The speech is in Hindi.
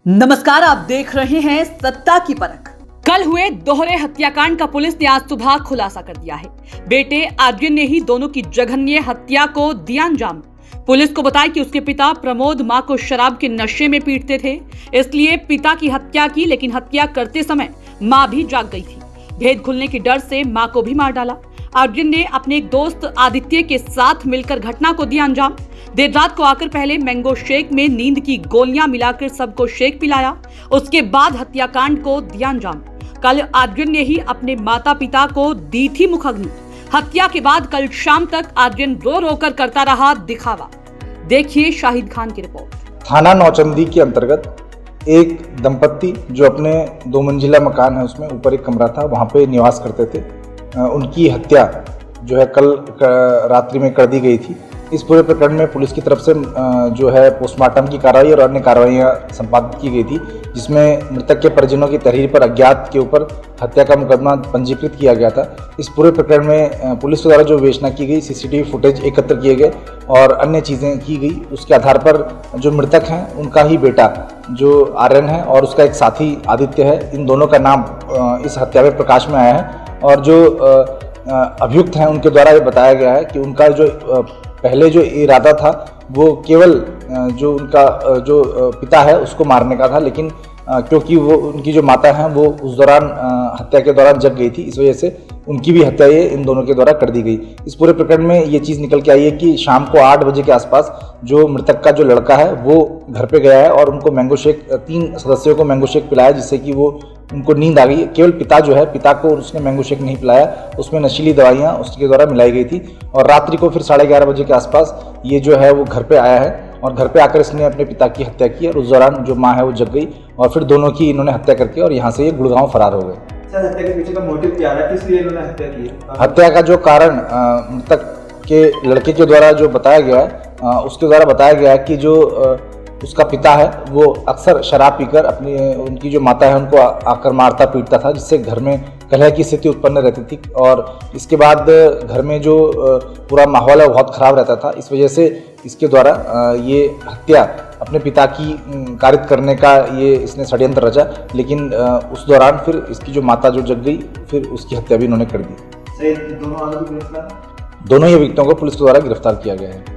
नमस्कार, आप देख रहे हैं सत्ता की परख। कल हुए दोहरे हत्याकांड का पुलिस ने आज सुबह खुलासा कर दिया है। बेटे आर्यन ने ही दोनों की जघन्य हत्या को दिया अंजाम। पुलिस को बताया कि उसके पिता प्रमोद मां को शराब के नशे में पीटते थे, इसलिए पिता की हत्या की, लेकिन हत्या करते समय मां भी जाग गई थी। भेद खुलने के डर से मां को भी मार डाला। आर्यन ने अपने एक दोस्त आदित्य के साथ मिलकर घटना को दिया अंजाम। देर रात को आकर पहले मैंगो शेक में नींद की गोलियां मिलाकर सबको शेक पिलाया, उसके बाद हत्याकांड को दिया अंजाम। कल आर्यन ने ही अपने माता पिता को दी थी मुखाग्नि। हत्या के बाद कल शाम तक आर्यन रो रो कर करता रहा दिखावा। देखिए शाहिद खान की रिपोर्ट। थाना नौचंदी के अंतर्गत एक दंपत्ति जो अपने 2 मंजिला मकान है उसमें ऊपर एक कमरा था, वहाँ पे निवास करते थे, उनकी हत्या जो है कल रात्रि में कर दी गई थी। इस पूरे प्रकरण में पुलिस की तरफ से जो है पोस्टमार्टम की कार्रवाई और अन्य कार्रवाइयाँ संपादित की गई थी, जिसमें मृतक के परिजनों की तहरीर पर अज्ञात के ऊपर हत्या का मुकदमा पंजीकृत किया गया था। इस पूरे प्रकरण में पुलिस द्वारा जो विवेचना की गई, सीसीटीवी फुटेज एकत्र किए गए और अन्य चीज़ें की गई। उसके आधार पर जो मृतक हैं उनका ही बेटा जो आर्यन है और उसका एक साथी आदित्य है, इन दोनों का नाम इस हत्या में प्रकाश में आया है। और जो अभियुक्त हैं उनके द्वारा ये बताया गया है कि उनका जो पहले जो इरादा था वो केवल जो उनका जो पिता है उसको मारने का था, लेकिन क्योंकि वो उनकी जो माता हैं वो उस दौरान हत्या के दौरान जग गई थी, इस वजह से उनकी भी हत्या ये इन दोनों के द्वारा कर दी गई। इस पूरे प्रकरण में ये चीज़ निकल के आई है कि शाम को 8 बजे के आसपास जो मृतक का जो लड़का है वो घर पे गया है और उनको मैंगो शेक 3 सदस्यों को मैंगो शेक पिलाया, जिससे कि वो उनको नींद आ गई। केवल पिता जो है, पिता को उसने मैंगो शेक नहीं पिलाया, उसमें नशीली दवाइयाँ उसके द्वारा मिलाई गई थी। और रात्रि को फिर 11:30 बजे के आसपास ये जो है वो घर पे आया है और घर पे आकर इसने अपने पिता की हत्या की और उस दौरान जो माँ है वो जग गई और फिर दोनों की इन्होंने हत्या करके और यहाँ से ये गुड़गांव फरार हो गए। सर, हत्या के पीछे का मोटिव क्या है, किस लिए इन्होंने हत्या की है? हत्या का जो कारण मृतक के लड़के के द्वारा जो बताया गया है, उसके द्वारा बताया गया है कि जो उसका पिता है वो अक्सर शराब पीकर अपनी उनकी जो माता है उनको आकर मारता पीटता था, जिससे घर में कलह की स्थिति उत्पन्न रहती थी और इसके बाद घर में जो पूरा माहौल है वो बहुत ख़राब रहता था। इस वजह से इसके द्वारा ये हत्या अपने पिता की कारित करने का ये इसने षड्यंत्र रचा, लेकिन उस दौरान फिर इसकी जो माता जो जग गई, फिर उसकी हत्या भी इन्होंने कर दी। सही, दोनों आरोपी गिरफ्तार? दोनों ही अभियुक्तों को पुलिस के द्वारा गिरफ्तार किया गया है।